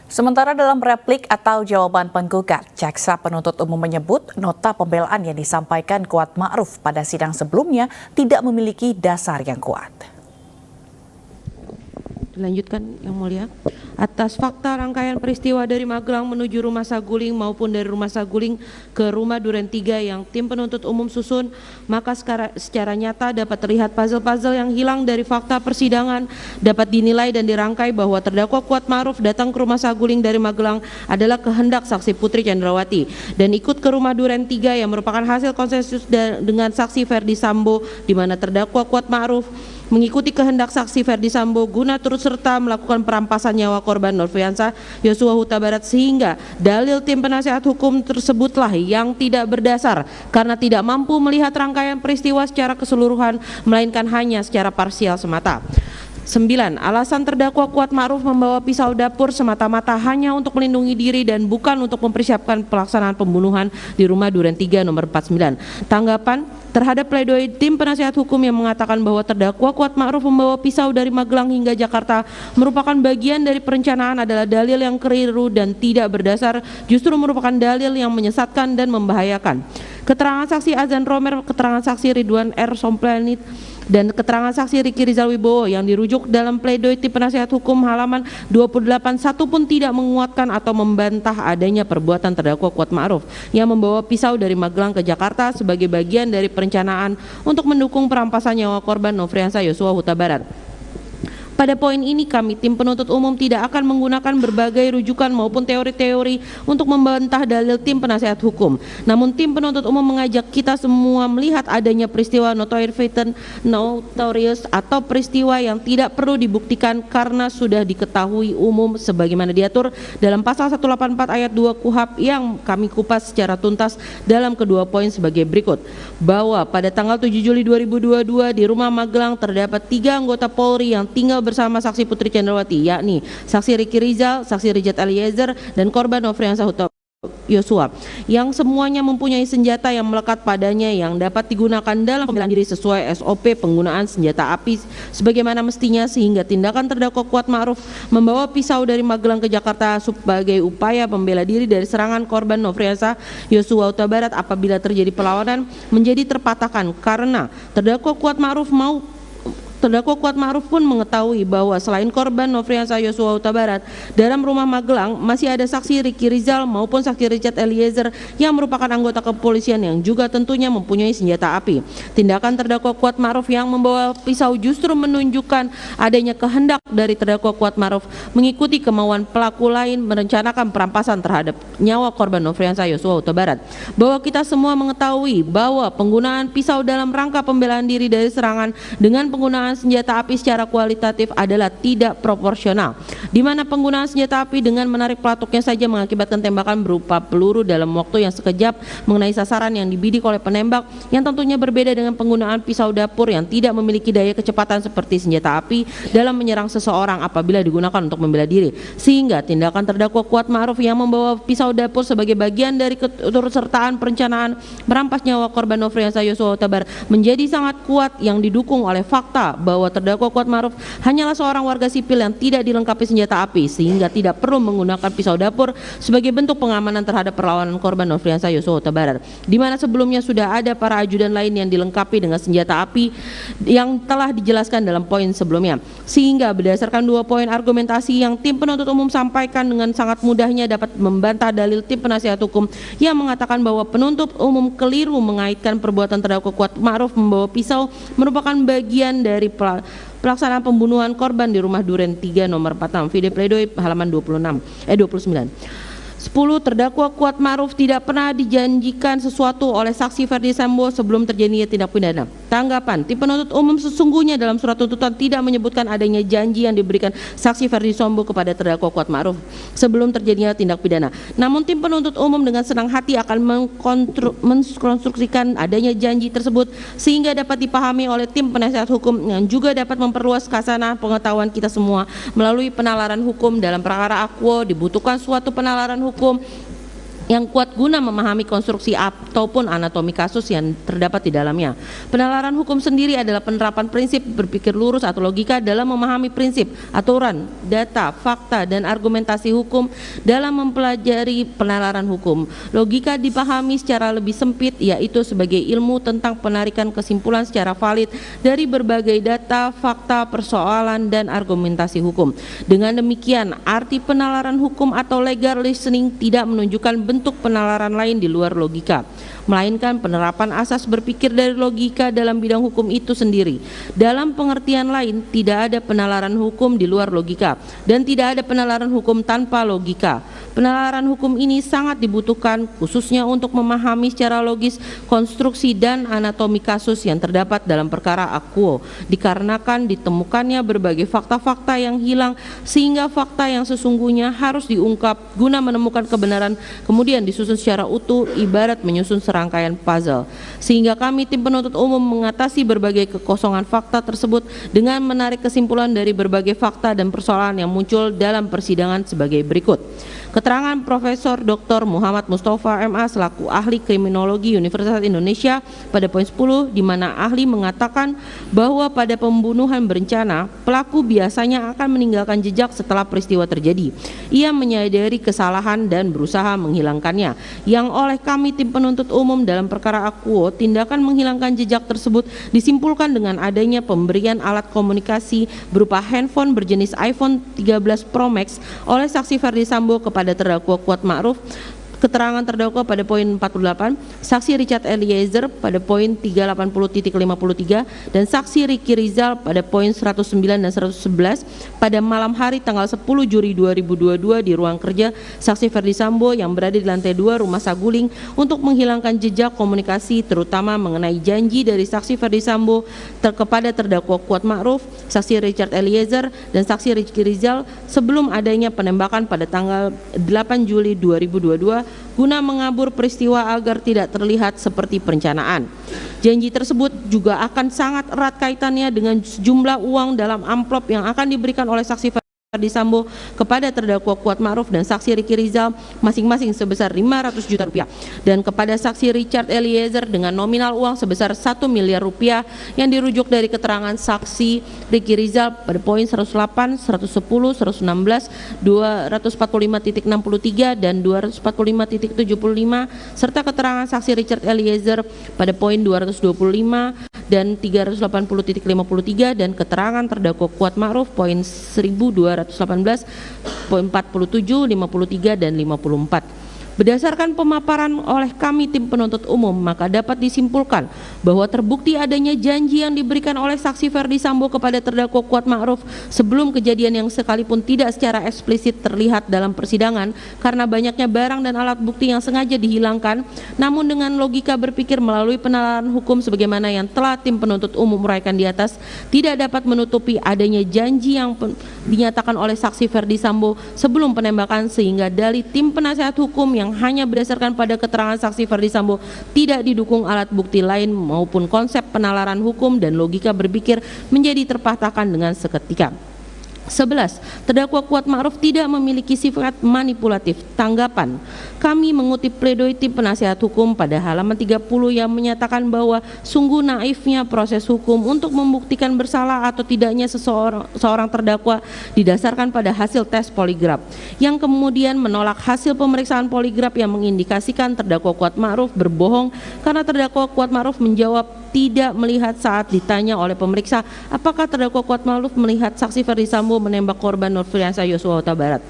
Sementara dalam replik atau jawaban penggugat, jaksa penuntut umum menyebut nota pembelaan yang disampaikan Kuat Ma'ruf pada sidang sebelumnya tidak memiliki dasar yang kuat. Dilanjutkan Yang Mulia. Atas fakta rangkaian peristiwa dari Magelang menuju Rumah Saguling maupun dari Rumah Saguling ke Rumah Duren 3 yang tim penuntut umum susun, maka secara nyata dapat terlihat puzzle-puzzle yang hilang dari fakta persidangan dapat dinilai dan dirangkai bahwa terdakwa Kuat Ma'ruf datang ke Rumah Saguling dari Magelang adalah kehendak saksi Putri Chandrawati dan ikut ke Rumah Duren 3 yang merupakan hasil konsensus dengan saksi Ferdi Sambo, di mana terdakwa Kuat Ma'ruf mengikuti kehendak saksi Ferdi Sambo guna turut serta melakukan perampasan nyawa korban Nofriansah Yosua Huta Barat, sehingga dalil tim penasehat hukum tersebutlah yang tidak berdasar karena tidak mampu melihat rangkaian peristiwa secara keseluruhan melainkan hanya secara parsial semata. 9. Alasan terdakwa Kuat Ma'ruf membawa pisau dapur semata-mata hanya untuk melindungi diri dan bukan untuk mempersiapkan pelaksanaan pembunuhan di Rumah Duren 3 nomor 49. Tanggapan terhadap pledoi tim penasehat hukum yang mengatakan bahwa terdakwa Kuat Ma'ruf membawa pisau dari Magelang hingga Jakarta merupakan bagian dari perencanaan adalah dalil yang keliru dan tidak berdasar, justru merupakan dalil yang menyesatkan dan membahayakan. Keterangan saksi Azan Romer, keterangan saksi Ridwan R. Somplanit, dan keterangan saksi Riki Rizal Wibowo yang dirujuk dalam pledoi tim penasehat hukum halaman 28 satu pun tidak menguatkan atau membantah adanya perbuatan terdakwa Kuat Ma'ruf yang membawa pisau dari Magelang ke Jakarta sebagai bagian dari perencanaan untuk mendukung perampasan nyawa korban Nofriansah Yosua Huta Barat. Pada poin ini kami tim penuntut umum tidak akan menggunakan berbagai rujukan maupun teori-teori untuk membantah dalil tim penasehat hukum. Namun tim penuntut umum mengajak kita semua melihat adanya peristiwa notorious atau peristiwa yang tidak perlu dibuktikan karena sudah diketahui umum sebagaimana diatur dalam pasal 184 ayat 2 KUHP yang kami kupas secara tuntas dalam kedua poin sebagai berikut. Bahwa pada tanggal 7 Juli 2022 di Rumah Magelang terdapat 3 anggota Polri yang tinggal bersama saksi Putri Chandrawati, yakni saksi Riki Rizal, saksi Richard Eliezer, dan korban Nofriansah Huta Yosua, yang semuanya mempunyai senjata yang melekat padanya yang dapat digunakan dalam pembelaan diri sesuai SOP penggunaan senjata api sebagaimana mestinya, sehingga tindakan terdakwa Kuat Ma'ruf membawa pisau dari Magelang ke Jakarta sebagai upaya pembela diri dari serangan korban Nofriansah Yosua Huta Barat apabila terjadi perlawanan menjadi terpatahkan karena terdakwa Kuat Ma'ruf pun mengetahui bahwa selain korban Nofriansah Yosua Huta Barat, dalam Rumah Magelang masih ada saksi Riki Rizal maupun saksi Richard Eliezer yang merupakan anggota kepolisian yang juga tentunya mempunyai senjata api. Tindakan terdakwa Kuat Ma'ruf yang membawa pisau justru menunjukkan adanya kehendak dari terdakwa Kuat Ma'ruf mengikuti kemauan pelaku lain merencanakan perampasan terhadap nyawa korban Nofriansah Yosua Huta Barat. Bahwa kita semua mengetahui bahwa penggunaan pisau dalam rangka pembelaan diri dari serangan dengan penggunaan senjata api secara kualitatif adalah tidak proporsional, di mana penggunaan senjata api dengan menarik pelatuknya saja mengakibatkan tembakan berupa peluru dalam waktu yang sekejap mengenai sasaran yang dibidik oleh penembak, yang tentunya berbeda dengan penggunaan pisau dapur yang tidak memiliki daya kecepatan seperti senjata api dalam menyerang seseorang apabila digunakan untuk membela diri, sehingga tindakan terdakwa Kuat Ma'ruf yang membawa pisau dapur sebagai bagian dari keturutsertaan perencanaan merampas nyawa korban Nofriansah Yosua Huta Barat menjadi sangat kuat yang didukung oleh fakta bahwa terdakwa Kuat Ma'ruf hanyalah seorang warga sipil yang tidak dilengkapi senjata api sehingga tidak perlu menggunakan pisau dapur sebagai bentuk pengamanan terhadap perlawanan korban Nofriansah Yosua Huta Barat, di mana sebelumnya sudah ada para ajudan lain yang dilengkapi dengan senjata api yang telah dijelaskan dalam poin sebelumnya, sehingga berdasarkan dua poin argumentasi yang tim penuntut umum sampaikan dengan sangat mudahnya dapat membantah dalil tim penasihat hukum yang mengatakan bahwa penuntut umum keliru mengaitkan perbuatan terdakwa Kuat Ma'ruf membawa pisau merupakan bagian dari pelaksanaan pembunuhan korban di Rumah Duren 3 nomor 46. Video pledoi halaman 29. 10. Terdakwa Kuat Ma'ruf tidak pernah dijanjikan sesuatu oleh saksi Ferdi Sambo sebelum terjadinya tindak pidana. Tanggapan, tim penuntut umum sesungguhnya dalam surat tuntutan tidak menyebutkan adanya janji yang diberikan saksi Ferdi Sambo kepada terdakwa Kuat Ma'ruf sebelum terjadinya tindak pidana. Namun tim penuntut umum dengan senang hati akan mengkonstruksikan adanya janji tersebut sehingga dapat dipahami oleh tim penasihat hukum yang juga dapat memperluas khasanah pengetahuan kita semua melalui penalaran hukum. Dalam perkara akwo dibutuhkan suatu penalaran hukum yang kuat guna memahami konstruksi ataupun anatomi kasus yang terdapat di dalamnya. Penalaran hukum sendiri adalah penerapan prinsip berpikir lurus atau logika dalam memahami prinsip, aturan, data, fakta, dan argumentasi hukum dalam mempelajari penalaran hukum. Logika dipahami secara lebih sempit, yaitu sebagai ilmu tentang penarikan kesimpulan secara valid dari berbagai data, fakta, persoalan, dan argumentasi hukum. Dengan demikian, arti penalaran hukum atau legal reasoning tidak menunjukkan bentuk penalaran lain di luar logika, melainkan penerapan asas berpikir dari logika dalam bidang hukum itu sendiri. Dalam pengertian lain, tidak ada penalaran hukum di luar logika dan tidak ada penalaran hukum tanpa logika. Penalaran hukum ini sangat dibutuhkan khususnya untuk memahami secara logis konstruksi dan anatomi kasus yang terdapat dalam perkara akuo, dikarenakan ditemukannya berbagai fakta-fakta yang hilang sehingga fakta yang sesungguhnya harus diungkap guna menemukan kebenaran, kemudian disusun secara utuh ibarat menyusun serangkaian puzzle. Sehingga kami tim penuntut umum mengatasi berbagai kekosongan fakta tersebut dengan menarik kesimpulan dari berbagai fakta dan persoalan yang muncul dalam persidangan sebagai berikut. Keterangan Profesor Dr. Muhammad Mustafa MA selaku ahli kriminologi Universitas Indonesia pada poin 10, di mana ahli mengatakan bahwa pada pembunuhan berencana pelaku biasanya akan meninggalkan jejak setelah peristiwa terjadi. Ia menyadari kesalahan dan berusaha menghilangkannya, yang oleh kami tim penuntut umum dalam perkara akuo, tindakan menghilangkan jejak tersebut disimpulkan dengan adanya pemberian alat komunikasi berupa handphone berjenis iPhone 13 Pro Max oleh saksi Ferdi Sambo kepada terdakwa Kuat Ma'ruf. Keterangan terdakwa pada poin 48, saksi Richard Eliezer pada poin 380.53 dan saksi Ricky Rizal pada poin 109 dan 111 pada malam hari tanggal 10 Juli 2022 di ruang kerja saksi Ferdi Sambo yang berada di lantai 2 Rumah Saguling untuk menghilangkan jejak komunikasi terutama mengenai janji dari saksi Ferdi Sambo kepada terdakwa Kuat Ma'ruf, saksi Richard Eliezer dan saksi Ricky Rizal sebelum adanya penembakan pada tanggal 8 Juli 2022 guna mengabur peristiwa agar tidak terlihat seperti perencanaan. Janji tersebut juga akan sangat erat kaitannya dengan sejumlah uang dalam amplop yang akan diberikan oleh saksi Ferdi Sambo kepada terdakwa Kuat Ma'ruf dan saksi Ricky Rizal masing-masing sebesar 500 juta rupiah dan kepada saksi Richard Eliezer dengan nominal uang sebesar 1 miliar rupiah yang dirujuk dari keterangan saksi Ricky Rizal pada poin 108, 110, 116, 245.63 dan 245.75 serta keterangan saksi Richard Eliezer pada poin 225 dan 380.53 dan keterangan terdakwa Kuat Ma'ruf poin 1218, poin 47, 53 dan 54. Berdasarkan pemaparan oleh kami tim penuntut umum, maka dapat disimpulkan bahwa terbukti adanya janji yang diberikan oleh saksi Ferdi Sambo kepada terdakwa Kuat Ma'ruf sebelum kejadian yang sekalipun tidak secara eksplisit terlihat dalam persidangan karena banyaknya barang dan alat bukti yang sengaja dihilangkan, namun dengan logika berpikir melalui penalaran hukum sebagaimana yang telah tim penuntut umum uraikan di atas, tidak dapat menutupi adanya janji yang dinyatakan oleh saksi Ferdi Sambo sebelum penembakan sehingga dalih tim penasihat hukum yang hanya berdasarkan pada keterangan saksi Ferdi Sambo tidak didukung alat bukti lain maupun konsep penalaran hukum dan logika berpikir menjadi terpatahkan dengan seketika. 11. Terdakwa Kuat Ma'ruf tidak memiliki sifat manipulatif. Tanggapan, kami mengutip pledoi tim penasihat hukum pada halaman 30 yang menyatakan bahwa sungguh naifnya proses hukum untuk membuktikan bersalah atau tidaknya seorang terdakwa didasarkan pada hasil tes poligraf yang kemudian menolak hasil pemeriksaan poligraf yang mengindikasikan terdakwa Kuat Ma'ruf berbohong karena terdakwa Kuat Ma'ruf menjawab tidak melihat saat ditanya oleh pemeriksa apakah terdakwa Kuat Ma'ruf melihat saksi Ferdi Sambo menembak korban Nofriansah Yosua Huta Barat.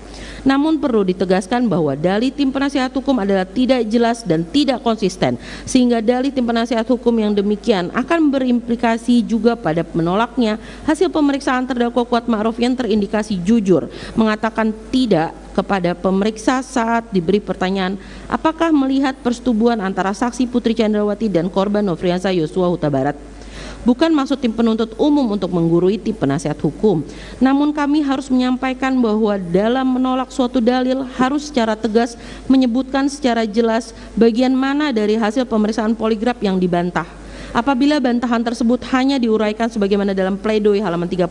Namun perlu ditegaskan bahwa dalih tim penasihat hukum adalah tidak jelas dan tidak konsisten, sehingga dalih tim penasihat hukum yang demikian akan berimplikasi juga pada menolaknya hasil pemeriksaan terdakwa Kuat Ma'ruf yang terindikasi jujur, mengatakan tidak kepada pemeriksa saat diberi pertanyaan apakah melihat persetubuhan antara saksi Putri Chandrawati dan korban Nofriansah Yosua Huta Barat. Bukan maksud tim penuntut umum untuk menggurui tim penasihat hukum, namun kami harus menyampaikan bahwa dalam menolak suatu dalil harus secara tegas menyebutkan secara jelas bagian mana dari hasil pemeriksaan poligraf yang dibantah. Apabila bantahan tersebut hanya diuraikan sebagaimana dalam pledoi halaman 30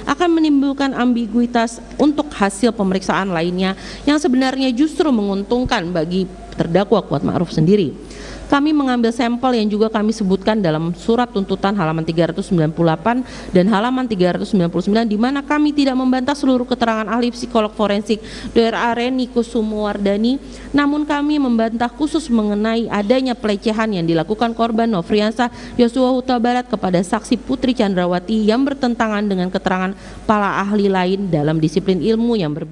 akan menimbulkan ambiguitas untuk hasil pemeriksaan lainnya yang sebenarnya justru menguntungkan bagi terdakwa Kuat Ma'ruf sendiri. Kami mengambil sampel yang juga kami sebutkan dalam surat tuntutan halaman 398 dan halaman 399 di mana kami tidak membantah seluruh keterangan ahli psikolog forensik Dr. Reni Kusumuwardani, namun kami membantah khusus mengenai adanya pelecehan yang dilakukan korban Nofriansah Yosua Huta Barat kepada saksi Putri Chandrawati yang bertentangan dengan keterangan para ahli lain dalam disiplin ilmu yang berbeda.